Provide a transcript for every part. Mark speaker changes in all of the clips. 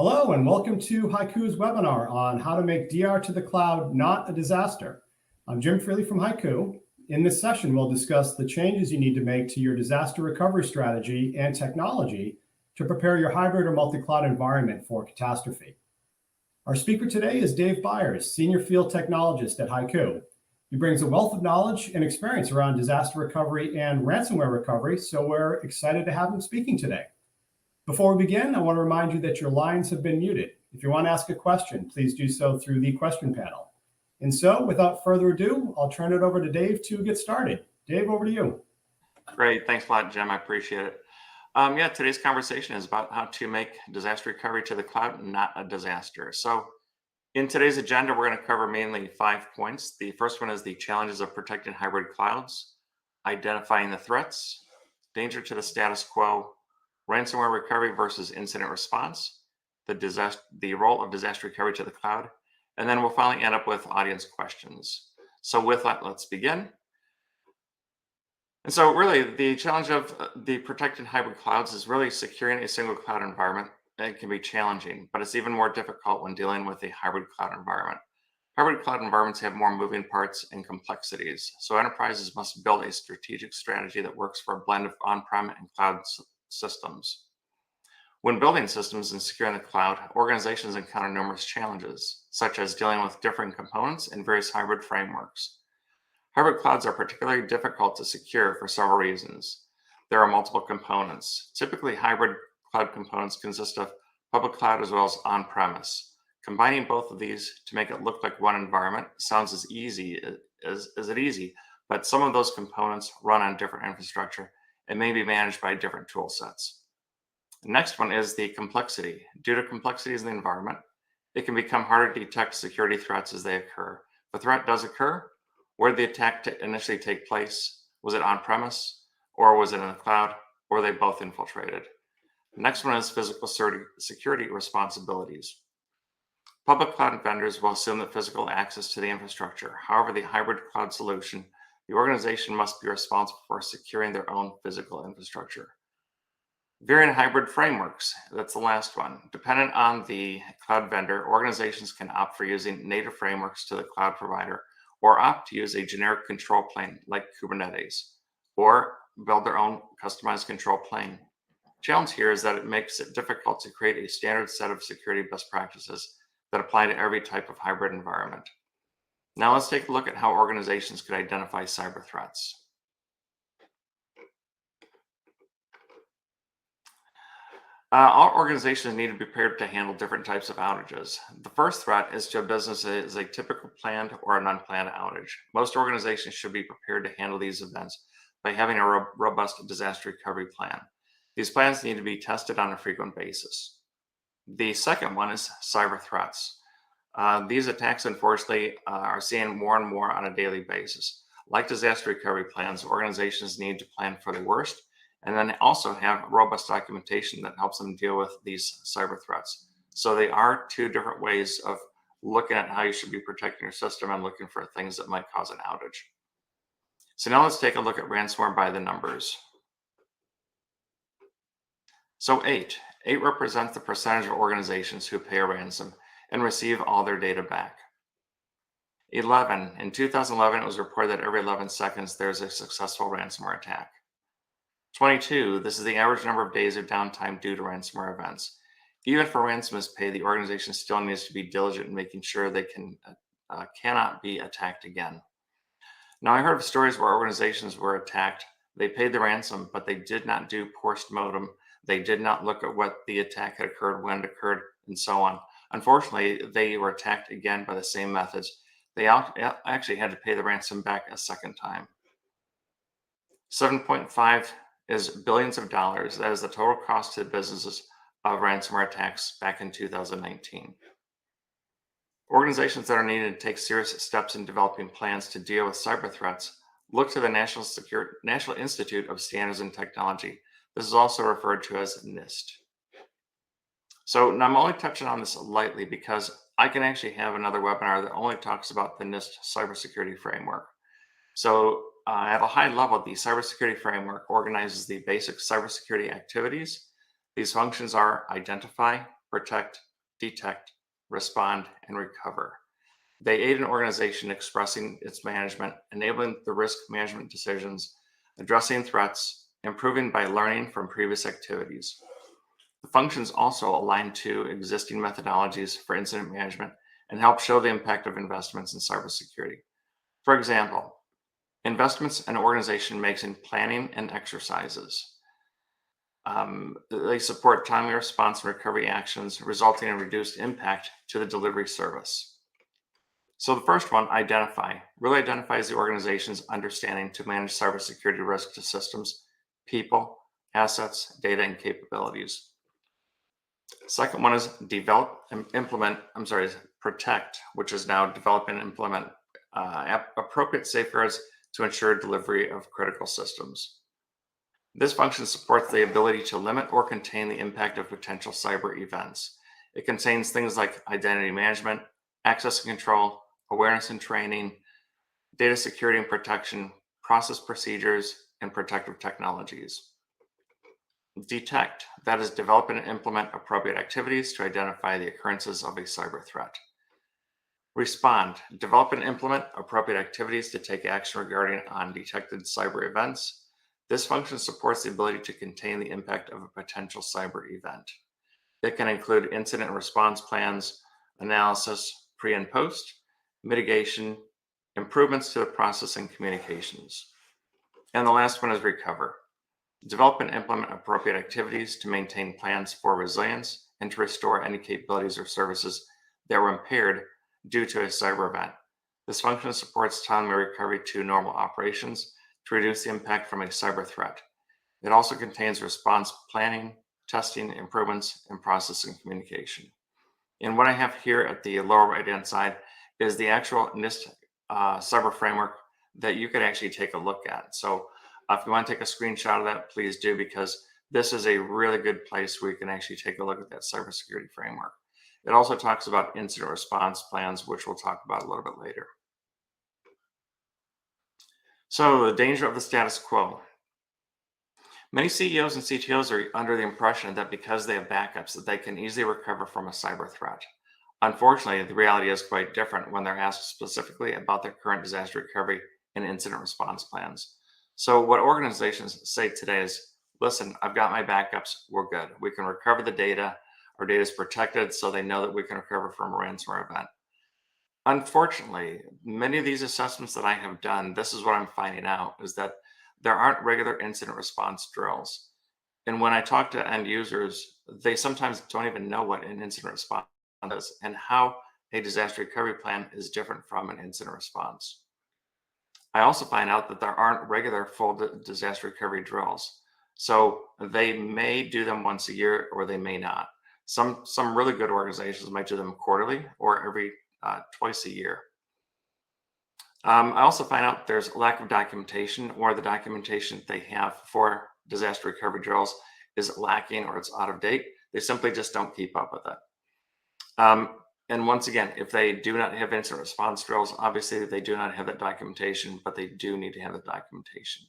Speaker 1: Hello and welcome to HYCU's webinar on how to make DR to the cloud not a disaster. I'm Jim Freely from HYCU. In this session, we'll discuss the changes you need to make to your disaster recovery strategy and technology to prepare your hybrid or multi-cloud environment for catastrophe. Our speaker today is Dave Byers, Senior Field Technologist at HYCU. He brings a wealth of knowledge and experience around disaster recovery and ransomware recovery, so we're excited to have him speaking today. Before we begin, I want to remind you that your lines have been muted. If you want to ask a question, please do so through the question panel. And so, without further ado, I'll turn it over to Dave to get started. Dave, over to you.
Speaker 2: Great. Thanks a lot, Jim. I appreciate it. Today's conversation is about how to make disaster recovery to the cloud not a disaster. So in today's agenda, we're going to cover mainly 5 points. The first one is the challenges of protecting hybrid clouds, identifying the threats, danger to the status quo, ransomware recovery versus incident response, the role of disaster recovery to the cloud, and then we'll finally end up with audience questions. So with that, let's begin. And so really the challenge of the protected hybrid clouds is really securing a single cloud environment. It can be challenging, but it's even more difficult when dealing with a hybrid cloud environment. Hybrid cloud environments have more moving parts and complexities. So enterprises must build a strategic strategy that works for a blend of on-prem and cloud systems. When building systems and securing the cloud, organizations encounter numerous challenges, such as dealing with different components and various hybrid frameworks. Hybrid clouds are particularly difficult to secure for several reasons. There are multiple components. Typically, hybrid cloud components consist of public cloud as well as on-premise. Combining both of these to make it look like one environment sounds as easy, but some of those components run on different infrastructure and may be managed by different tool sets. The next one is the complexity. Due to complexities in the environment, it can become harder to detect security threats as they occur. If a threat does occur, where did the attack initially take place? Was it on-premise, or was it in the cloud, or were they both infiltrated? The next one is physical security responsibilities. Public cloud vendors will assume that physical access to the infrastructure. However, the hybrid cloud solution, the organization must be responsible for securing their own physical infrastructure. Varying hybrid frameworks, that's the last one. Dependent on the cloud vendor, organizations can opt for using native frameworks to the cloud provider, or opt to use a generic control plane like Kubernetes, or build their own customized control plane. Challenge here is that it makes it difficult to create a standard set of security best practices that apply to every type of hybrid environment. Now let's take a look at how organizations could identify cyber threats. All organizations need to be prepared to handle different types of outages. The first threat is to a business is a typical planned or an unplanned outage. Most organizations should be prepared to handle these events by having a robust disaster recovery plan. These plans need to be tested on a frequent basis. The second one is cyber threats. These attacks, unfortunately, are seen more and more on a daily basis. Like disaster recovery plans, organizations need to plan for the worst and then also have robust documentation that helps them deal with these cyber threats. So they are 2 different ways of looking at how you should be protecting your system and looking for things that might cause an outage. So now let's take a look at ransomware by the numbers. So 8 represents the percentage of organizations who pay a ransom and receive all their data back. 11, in 2011, it was reported that every 11 seconds there's a successful ransomware attack. 22, this is the average number of days of downtime due to ransomware events. Even for ransom is paid, the organization still needs to be diligent in making sure they cannot be attacked again. Now, I heard of stories where organizations were attacked. They paid the ransom, but they did not do post-mortem. They did not look at what the attack had occurred, when it occurred, and so on. Unfortunately, they were attacked again by the same methods. They actually had to pay the ransom back a second time. 7.5 is billions of dollars. That is the total cost to the businesses of ransomware attacks back in 2019. Organizations that are needed to take serious steps in developing plans to deal with cyber threats look to the National Institute of Standards and Technology. This is also referred to as NIST. So now I'm only touching on this lightly because I can actually have another webinar that only talks about the NIST cybersecurity framework. So at a high level, the cybersecurity framework organizes the basic cybersecurity activities. These functions are identify, protect, detect, respond, and recover. They aid an organization expressing its management, enabling the risk management decisions, addressing threats, improving by learning from previous activities. The functions also align to existing methodologies for incident management and help show the impact of investments in cybersecurity. For example, investments an organization makes in planning and exercises. They support timely response and recovery actions, resulting in reduced impact to the delivery service. So the first one, identify, really identifies the organization's understanding to manage cybersecurity risk to systems, people, assets, data, and capabilities. Second one is protect, which is now develop and implement appropriate safeguards to ensure delivery of critical systems. This function supports the ability to limit or contain the impact of potential cyber events. It contains things like identity management, access and control, awareness and training, data security and protection, process procedures, and protective technologies. Detect, that is develop and implement appropriate activities to identify the occurrences of a cyber threat. Respond, develop and implement appropriate activities to take action regarding undetected cyber events. This function supports the ability to contain the impact of a potential cyber event. It can include incident response plans, analysis, pre and post, mitigation, improvements to the process and communications. And the last one is recover. Develop and implement appropriate activities to maintain plans for resilience and to restore any capabilities or services that were impaired due to a cyber event. This function supports timely recovery to normal operations to reduce the impact from a cyber threat. It also contains response planning, testing, improvements, and process and communication. And what I have here at the lower right-hand side is the actual NIST cyber framework that you could actually take a look at. So if you want to take a screenshot of that, please do, because this is a really good place where you can actually take a look at that cybersecurity framework. It also talks about incident response plans, which we'll talk about a little bit later. So the danger of the status quo. Many CEOs and CTOs are under the impression that because they have backups, that they can easily recover from a cyber threat. Unfortunately, the reality is quite different when they're asked specifically about their current disaster recovery and incident response plans. So what organizations say today is, listen, I've got my backups, we're good. We can recover the data, our data is protected, so they know that we can recover from a ransomware event. Unfortunately, many of these assessments that I have done, this is what I'm finding out, is that there aren't regular incident response drills. And when I talk to end users, they sometimes don't even know what an incident response is and how a disaster recovery plan is different from an incident response. I also find out that there aren't regular full disaster recovery drills. So they may do them once a year or they may not. Some really good organizations might do them quarterly or every twice a year. I also find out there's lack of documentation, or the documentation they have for disaster recovery drills is lacking or it's out of date. They simply just don't keep up with it. And once again, if they do not have incident response drills, obviously they do not have that documentation, but they do need to have the documentation.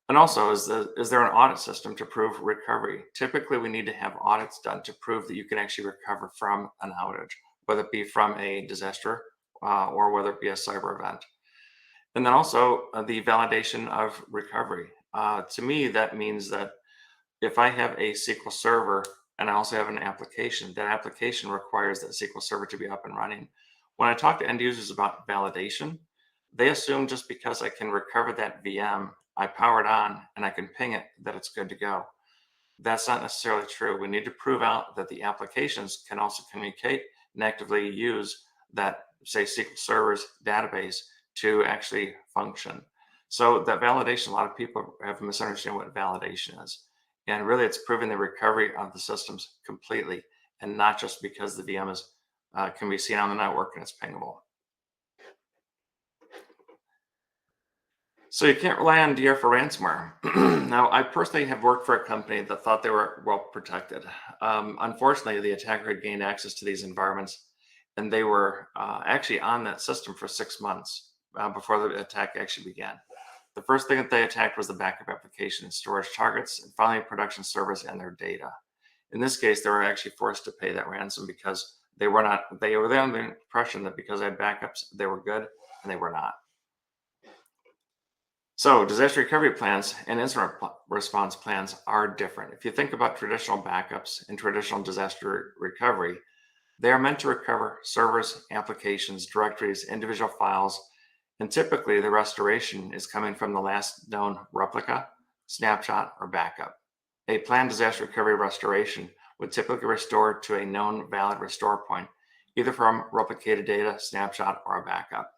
Speaker 2: And also, is there an audit system to prove recovery? Typically, we need to have audits done to prove that you can actually recover from an outage, whether it be from a disaster or whether it be a cyber event. And then also the validation of recovery. To me, that means that if I have a SQL server and I also have an application, that application requires that SQL server to be up and running. When I talk to end users about validation, they assume just because I can recover that VM, I power it on and I can ping it, that it's good to go. That's not necessarily true. We need to prove out that the applications can also communicate and actively use that, say, SQL Server's database to actually function. So that validation, a lot of people have misunderstood what validation is. And really, it's proving the recovery of the systems completely, and not just because the VM is, can be seen on the network and it's pingable. So you can't rely on DR for ransomware. Now, I personally have worked for a company that thought they were well protected. Unfortunately, the attacker had gained access to these environments, and they were actually on that system for 6 months before the attack actually began. The first thing that they attacked was the backup application and storage targets, and finally production servers and their data. In this case, they were actually forced to pay that ransom because they were under the impression that because they had backups, they were good, and they were not. So disaster recovery plans and incident response plans are different. If you think about traditional backups and traditional disaster recovery, they are meant to recover servers, applications, directories, individual files, and typically the restoration is coming from the last known replica, snapshot, or backup. A planned disaster recovery restoration would typically restore to a known valid restore point, either from replicated data, snapshot, or a backup.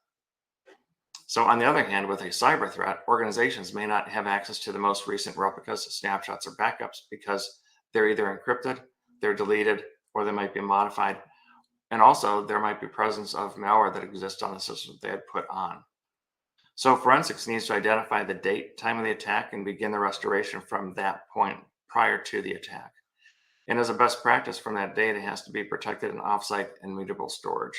Speaker 2: So on the other hand, with a cyber threat, organizations may not have access to the most recent replicas, snapshots, or backups because they're either encrypted, they're deleted, or they might be modified. And also there might be presence of malware that exists on the system they had put on. So forensics needs to identify the date, time of the attack, and begin the restoration from that point prior to the attack. And as a best practice from that date, it has to be protected in offsite and mutable storage.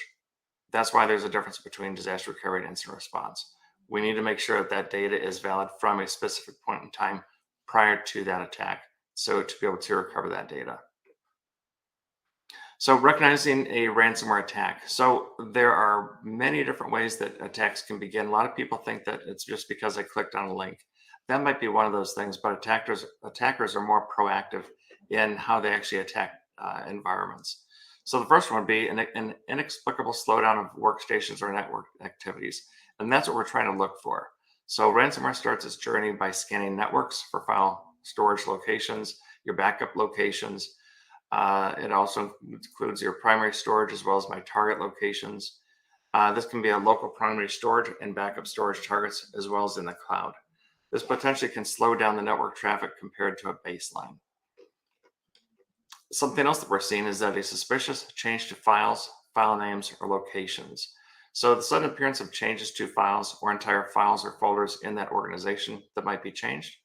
Speaker 2: That's why there's a difference between disaster recovery and incident response. We need to make sure that that data is valid from a specific point in time prior to that attack, so to be able to recover that data. So recognizing a ransomware attack. So there are many different ways that attacks can begin. A lot of people think that it's just because I clicked on a link. That might be one of those things, but attackers are more proactive in how they actually attack environments. So the first one would be an inexplicable slowdown of workstations or network activities. And that's what we're trying to look for. So ransomware starts its journey by scanning networks for file storage locations, your backup locations. It also includes your primary storage as well as my target locations. This can be a local primary storage and backup storage targets as well as in the cloud. This potentially can slow down the network traffic compared to a baseline. Something else that we're seeing is that a suspicious change to files, file names, or locations. So the sudden appearance of changes to files or entire files or folders in that organization that might be changed.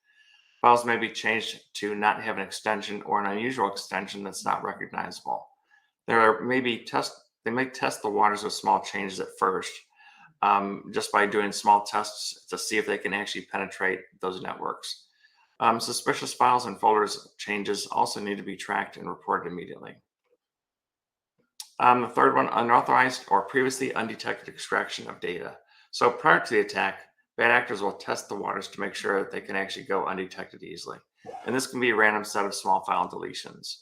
Speaker 2: Files may be changed to not have an extension or an unusual extension that's not recognizable. They may test the waters with small changes at first, just by doing small tests to see if they can actually penetrate those networks. Suspicious files and folders changes also need to be tracked and reported immediately. The third one, unauthorized or previously undetected extraction of data. So prior to the attack, bad actors will test the waters to make sure that they can actually go undetected easily. And this can be a random set of small file deletions.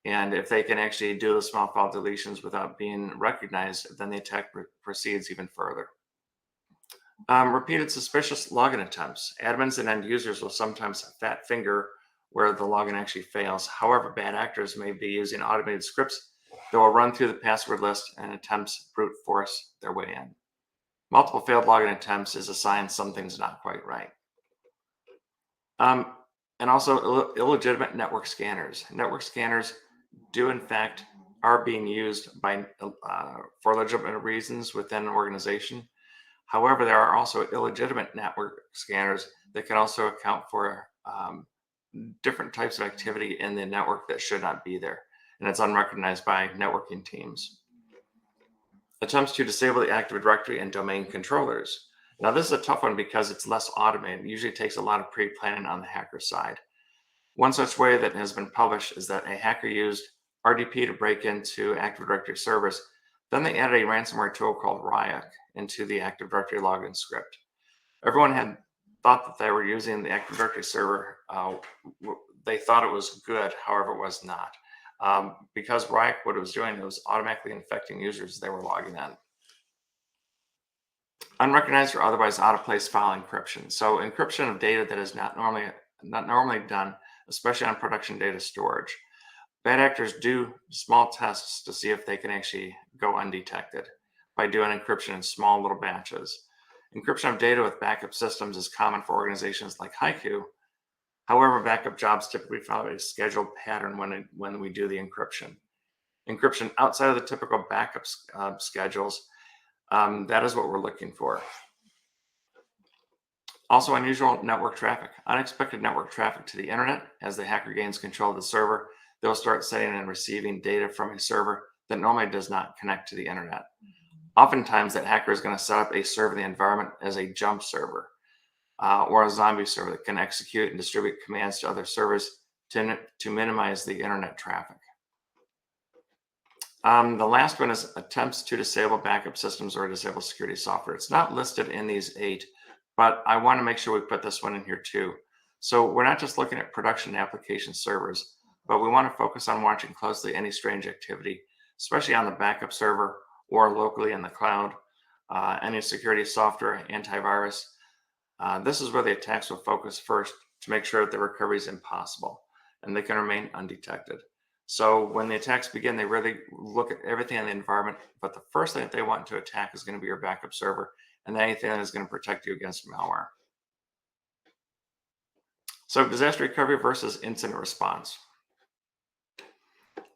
Speaker 2: And if they can actually do the small file deletions without being recognized, then the attack proceeds even further. Repeated suspicious login attempts. Admins and end users will sometimes fat finger where the login actually fails. However, bad actors may be using automated scripts that will run through the password list and attempts brute force their way in. Multiple failed login attempts is a sign something's not quite right. And also illegitimate network scanners. Network scanners do in fact are being used by for legitimate reasons within an organization. However, there are also illegitimate network scanners that can also account for different types of activity in the network that should not be there, and it's unrecognized by networking teams. Attempts to disable the Active Directory and domain controllers. Now, this is a tough one because it's less automated. It usually takes a lot of pre-planning on the hacker side. One such way that has been published is that a hacker used RDP to break into Active Directory servers. Then they added a ransomware tool called HYCU into the Active Directory login script. Everyone had thought that they were using the Active Directory server. They thought it was good, however, it was not. Because HYCU, what it was doing, it was automatically infecting users as they were logging in. Unrecognized or otherwise out of place file encryption. So encryption of data that is not normally done, especially on production data storage. Bad actors do small tests to see if they can actually go undetected by doing encryption in small little batches. Encryption of data with backup systems is common for organizations like HYCU. However, backup jobs typically follow a scheduled pattern when we do the encryption. Encryption outside of the typical backup schedules, that is what we're looking for. Also, unusual network traffic. Unexpected network traffic to the internet. As the hacker gains control of the server, they'll start sending and receiving data from a server that normally does not connect to the internet. Oftentimes, that hacker is going to set up a server in the environment as a jump server or a zombie server that can execute and distribute commands to other servers to minimize the internet traffic. The last one is attempts to disable backup systems or disable security software. It's not listed in these 8, but I want to make sure we put this one in here too. So we're not just looking at production application servers, but we want to focus on watching closely any strange activity, especially on the backup server or locally in the cloud, any security software, antivirus. This is where the attacks will focus first to make sure that the recovery is impossible and they can remain undetected. So when the attacks begin, they really look at everything in the environment, but the first thing that they want to attack is going to be your backup server and anything that is going to protect you against malware. So disaster recovery versus incident response.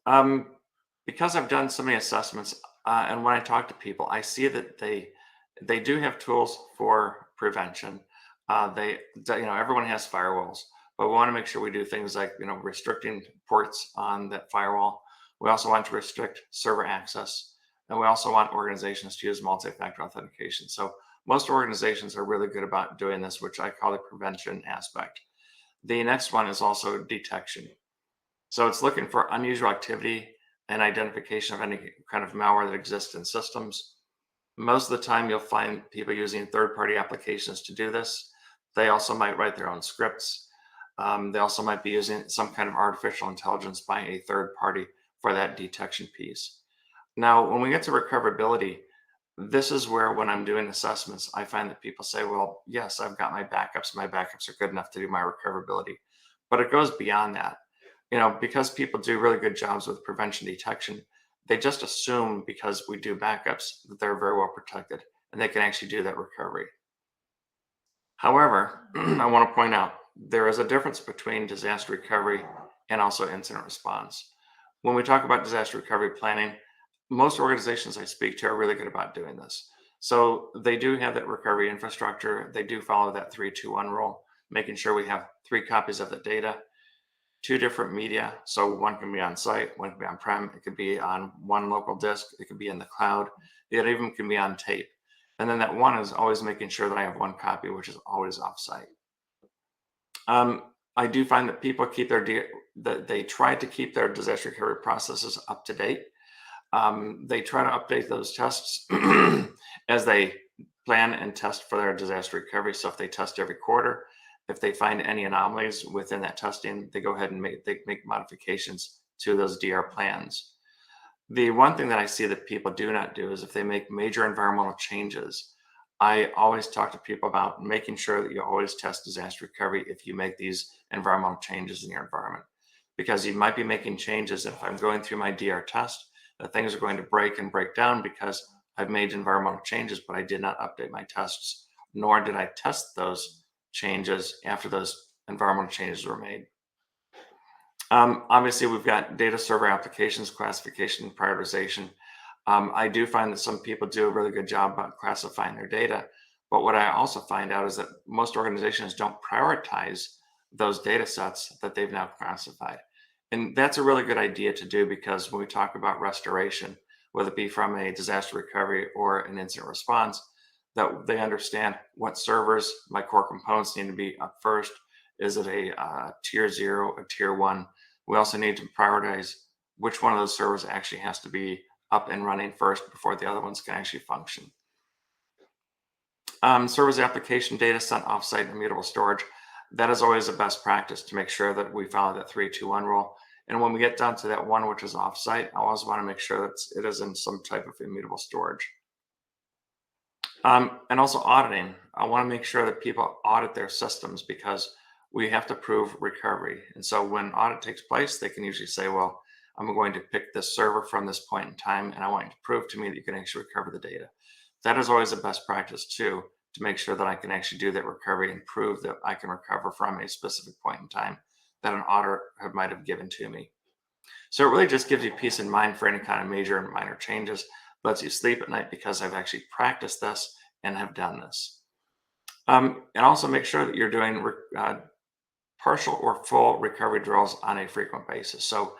Speaker 2: Because I've done so many assessments, and when I talk to people, I see that they do have tools for prevention. Everyone has firewalls, but we want to make sure we do things like restricting ports on that firewall. We also want to restrict server access, and we also want organizations to use multi-factor authentication. So most organizations are really good about doing this, which I call the prevention aspect. The next one is also detection. So it's looking for unusual activity and identification of any kind of malware that exists in systems. Most of the time, you'll find people using third-party applications to do this. They also might write their own scripts. They also might be using some kind of artificial intelligence by a third party for that detection piece. Now, when we get to recoverability, this is where when I'm doing assessments, I find that people say, well, yes, I've got my backups. My backups are good enough to do my recoverability. But it goes beyond that. Because people do really good jobs with prevention detection, they just assume because we do backups that they're very well protected and they can actually do that recovery. However, I want to point out there is a difference between disaster recovery and also incident response. When we talk about disaster recovery planning, most organizations I speak to are really good about doing this. So they do have that recovery infrastructure. They do follow that 3-2-1 rule, making sure we have 3 copies of the data, 2 different media. So one can be on site, one can be on-prem, it could be on one local disk, it could be in the cloud, it even can be on tape. And then that one is always making sure that I have 1 copy, which is always off-site. I do find that people keep they try to keep their disaster recovery processes up to date. They try to update those tests as they plan and test for their disaster recovery. So if they test every quarter, if they find any anomalies within that testing, they go ahead and make modifications to those DR plans. The one thing that I see that people do not do is if they make major environmental changes, I always talk to people about making sure that you always test disaster recovery if you make these environmental changes in your environment. Because you might be making changes, if I'm going through my DR test, that things are going to break and break down because I've made environmental changes, but I did not update my tests, nor did I test those changes after those environmental changes were made. Obviously, we've got data server applications, classification, prioritization. I do find that some people do a really good job about classifying their data, but what I also find out is that most organizations don't prioritize those data sets that they've now classified. And that's a really good idea to do because when we talk about restoration, whether it be from a disaster recovery or an incident response, that they understand what servers, my core components need to be up first. Is it a tier 0, a tier 1? We also need to prioritize which one of those servers actually has to be up and running first before the other ones can actually function. Servers application data sent offsite in immutable storage. That is always the best practice to make sure that we follow that 3-2-1 rule. And when we get down to that one which is offsite, I always want to make sure that it is in some type of immutable storage. And also auditing. I want to make sure that people audit their systems because we have to prove recovery. And so when audit takes place, they can usually say, well, I'm going to pick this server from this point in time, and I want you to prove to me that you can actually recover the data. That is always the best practice too, to make sure that I can actually do that recovery and prove that I can recover from a specific point in time that an auditor might have given to me. So it really just gives you peace of mind for any kind of major and minor changes, lets you sleep at night because I've actually practiced this and have done this. And also make sure that you're doing partial or full recovery drills on a frequent basis. So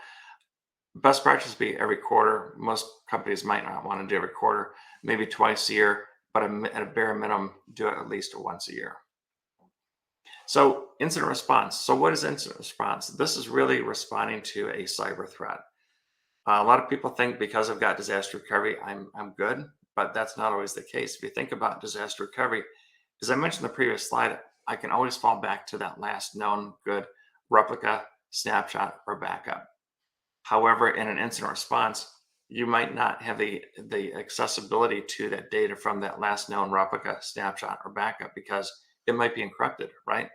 Speaker 2: best practice would be every quarter. Most companies might not want to do every quarter, maybe twice a year, but at a bare minimum, do it at least once a year. So incident response. So what is incident response? This is really responding to a cyber threat. A lot of people think because I've got disaster recovery, I'm good, but that's not always the case. If you think about disaster recovery, as I mentioned in the previous slide, I can always fall back to that last known good replica, snapshot, or backup. However, in an incident response, you might not have the accessibility to that data from that last known replica, snapshot, or backup because it might be encrypted, right?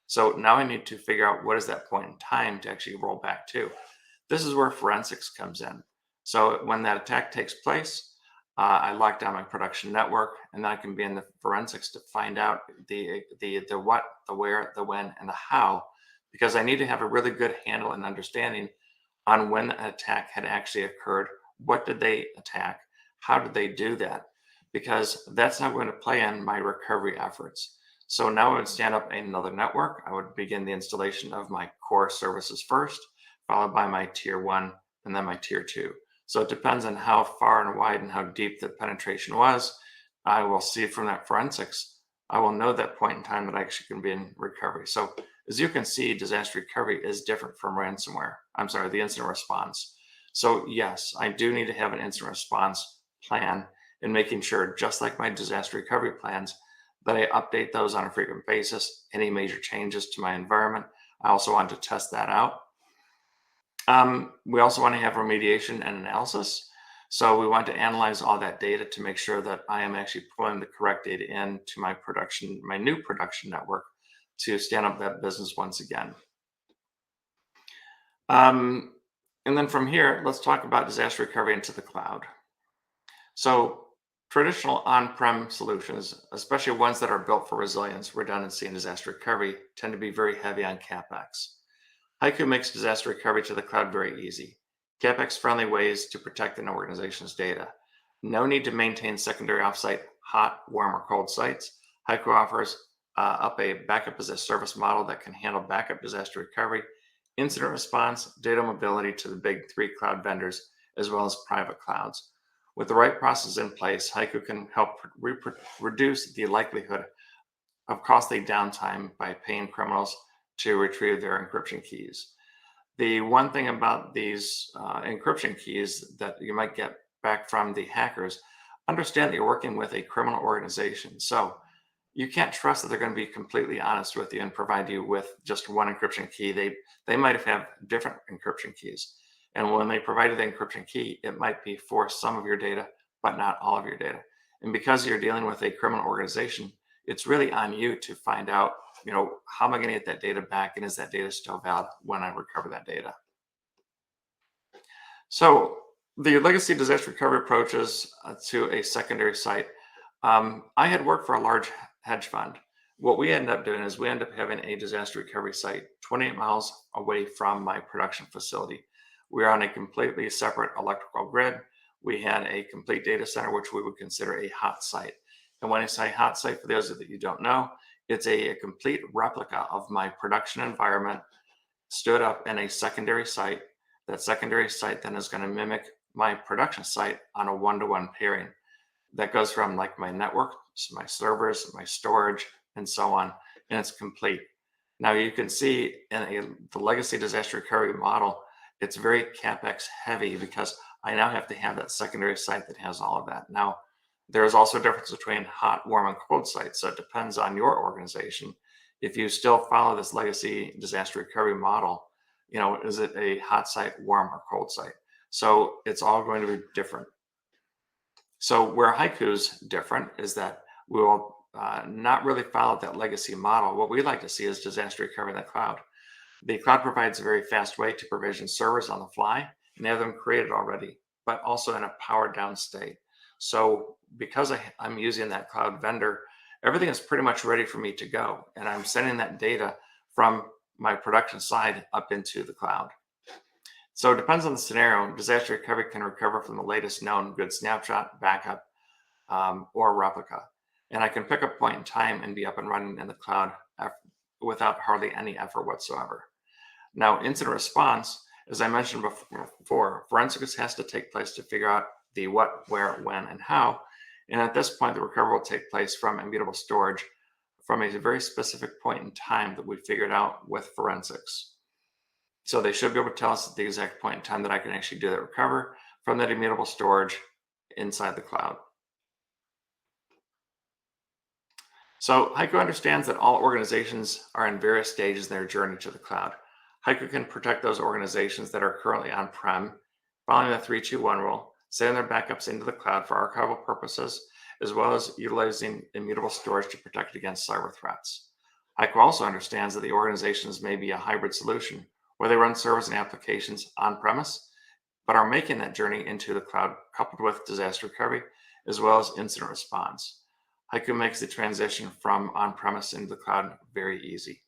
Speaker 2: So now I need to figure out what is that point in time to actually roll back to. This is where forensics comes in. So when that attack takes place, I lock down my production network, and then I can be in the forensics to find out the what, the where, the when, and the how, because I need to have a really good handle and understanding on when an attack had actually occurred. What did they attack? How did they do that? Because that's not going to play in my recovery efforts. So now I would stand up another network. I would begin the installation of my core services first, followed by my tier one, and then my tier two. So it depends on how far and wide and how deep the penetration was. I will see from that forensics. I will know that point in time that I actually can be in recovery. So as you can see, disaster recovery is different from ransomware. I'm sorry, the incident response. So yes, I do need to have an incident response plan and making sure, just like my disaster recovery plans, that I update those on a frequent basis. Any major changes to my environment, I also want to test that out. We also want to have remediation and analysis. So we want to analyze all that data to make sure that I am actually pulling the correct data into my production, my new production network, to stand up that business once again. And then from here, let's talk about disaster recovery into the cloud. So traditional on-prem solutions, especially ones that are built for resilience, redundancy, and disaster recovery, tend to be very heavy on CapEx. HYCU makes disaster recovery to the cloud very easy. CapEx-friendly ways to protect an organization's data. No need to maintain secondary offsite hot, warm, or cold sites. HYCU offers up a backup as a service model that can handle backup disaster recovery, incident response, data mobility to the big three cloud vendors, as well as private clouds. With the right process in place, HYCU can help reduce the likelihood of costly downtime by paying criminals to retrieve their encryption keys. The one thing about these encryption keys that you might get back from the hackers, understand that you're working with a criminal organization. So you can't trust that they're going to be completely honest with you and provide you with just one encryption key. They might have different encryption keys. And when they provide you the encryption key, it might be for some of your data, but not all of your data. And because you're dealing with a criminal organization, it's really on you to find out, how am I going to get that data back, and is that data still valid when I recover that data? So the legacy disaster recovery approaches to a secondary site. I had worked for a large hedge fund. What we end up doing is we end up having a disaster recovery site 28 miles away from my production facility. We're on a completely separate electrical grid. We had a complete data center, which we would consider a hot site. And when I say hot site, for those of you that don't know, it's a complete replica of my production environment stood up in a secondary site. That secondary site then is going to mimic my production site on a one-to-one pairing. That goes from like my network, so my servers, my storage, and so on, and it's complete. Now you can see in the legacy disaster recovery model, it's very CapEx heavy because I now have to have that secondary site that has all of that. Now, there's also a difference between hot, warm, and cold sites. So it depends on your organization. If you still follow this legacy disaster recovery model, is it a hot site, warm, or cold site? So it's all going to be different. So where HYCU's different is that we will not really follow that legacy model. What we like to see is disaster recovery in the cloud. The cloud provides a very fast way to provision servers on the fly and have them created already, but also in a powered down state. So because I'm using that cloud vendor, everything is pretty much ready for me to go. And I'm sending that data from my production side up into the cloud. So it depends on the scenario. Disaster recovery can recover from the latest known good snapshot, backup, or replica. And I can pick a point in time and be up and running in the cloud without hardly any effort whatsoever. Now, incident response, as I mentioned before, forensics has to take place to figure out the what, where, when, and how. And at this point, the recovery will take place from immutable storage from a very specific point in time that we figured out with forensics. So they should be able to tell us at the exact point in time that I can actually do that recover from that immutable storage inside the cloud. So HYCU understands that all organizations are in various stages in their journey to the cloud. HYCU can protect those organizations that are currently on-prem, following the 3-2-1 rule, sending their backups into the cloud for archival purposes, as well as utilizing immutable storage to protect against cyber threats. HYCU also understands that the organizations may be a hybrid solution, where they run servers and applications on-premise, but are making that journey into the cloud coupled with disaster recovery, as well as incident response. HYCU makes the transition from on-premise into the cloud very easy.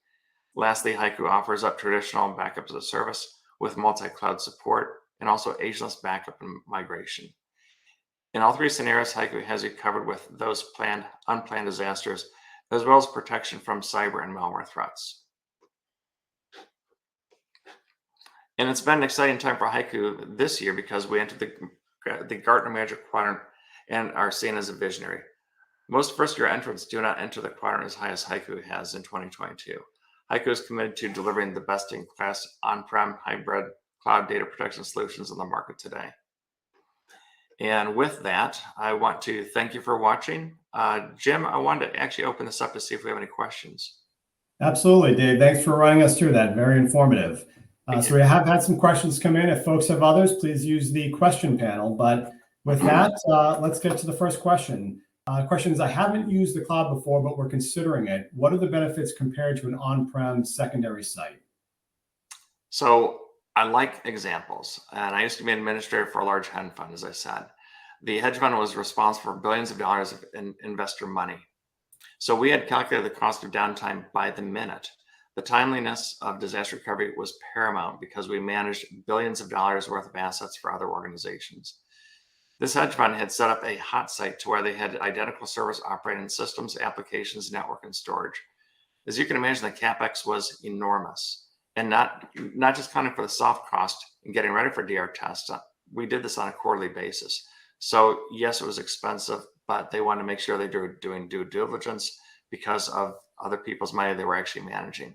Speaker 2: Lastly, HYCU offers up traditional backup as a service with multi-cloud support and also ageless backup and migration. In all three scenarios, HYCU has you covered with those planned, unplanned disasters, as well as protection from cyber and malware threats. And it's been an exciting time for HYCU this year because we entered the Gartner Magic Quadrant and are seen as a visionary. Most first-year entrants do not enter the quadrant as high as HYCU has in 2022. HYCU is committed to delivering the best-in-class on-prem hybrid cloud data protection solutions in the market today. And with that, I want to thank you for watching. Jim, I wanted to actually open this up to see if we have any questions.
Speaker 1: Absolutely, Dave. Thanks for running us through that. Very informative. So we have had some questions come in. If folks have others, please use the question panel. But with that, let's get to the first question. Question is, I haven't used the cloud before, but we're considering it. What are the benefits compared to an on-prem secondary site?
Speaker 2: So I like examples. And I used to be an administrator for a large hedge fund, as I said. The hedge fund was responsible for billions of dollars of investor money. So we had calculated the cost of downtime by the minute. The timeliness of disaster recovery was paramount because we managed billions of dollars worth of assets for other organizations. This hedge fund had set up a hot site to where they had identical service operating systems, applications, network, and storage. As you can imagine, the CapEx was enormous, and not just counting for the soft cost and getting ready for DR tests. We did this on a quarterly basis. So yes, it was expensive, but they wanted to make sure they were doing due diligence because of other people's money they were actually managing.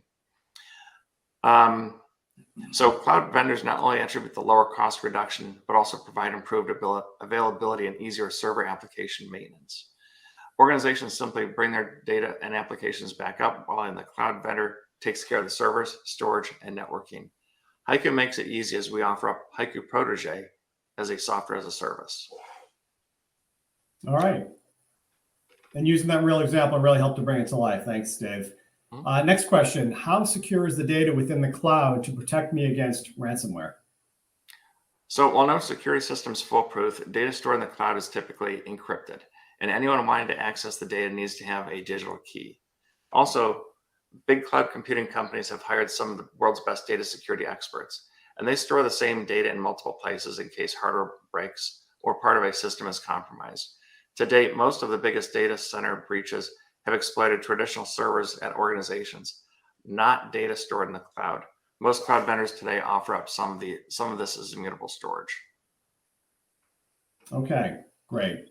Speaker 2: So cloud vendors not only attribute the lower cost reduction, but also provide improved availability and easier server application maintenance. Organizations simply bring their data and applications back up, while the cloud vendor takes care of the servers, storage, and networking. HYCU makes it easy as we offer up HYCU Protege as a software as a service.
Speaker 1: All right. And using that real example really helped to bring it to life. Thanks, Dave. Next question. How secure is the data within the cloud to protect me against ransomware?
Speaker 2: So while no security system is foolproof, data stored in the cloud is typically encrypted, and anyone wanting to access the data needs to have a digital key. Also, big cloud computing companies have hired some of the world's best data security experts, and they store the same data in multiple places in case hardware breaks or part of a system is compromised. To date, most of the biggest data center breaches have exploited traditional servers at organizations, not data stored in the cloud. Most cloud vendors today offer up some of this as immutable storage.
Speaker 1: Okay, great.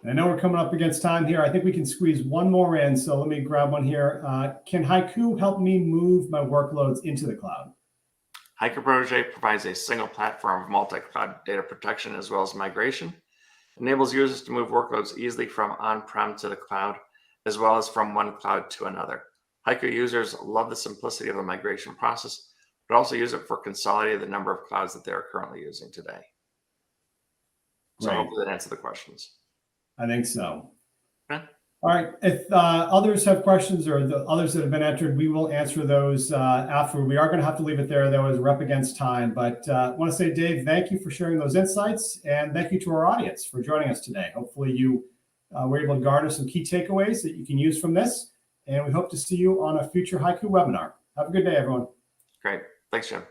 Speaker 1: I know we're coming up against time here. I think we can squeeze one more in. So let me grab one here. Can HYCU help me move my workloads into the cloud?
Speaker 2: HYCU Protege provides a single platform of multi-cloud data protection as well as migration. Enables users to move workloads easily from on-prem to the cloud, as well as from one cloud to another. HYCU users love the simplicity of the migration process, but also use it for consolidating the number of clouds that they are currently using today. So
Speaker 1: Great.
Speaker 2: hopefully that answers the questions.
Speaker 1: I think so.
Speaker 2: Okay.
Speaker 1: All right. If others have questions or the others that have been entered, we will answer those after. We are going to have to leave it there, though, as we're up against time. But I want to say, Dave, thank you for sharing those insights. And thank you to our audience for joining us today. Hopefully you were able to garner some key takeaways that you can use from this. And we hope to see you on a future HYCU webinar. Have a good day, everyone.
Speaker 2: Great. Thanks, Jim.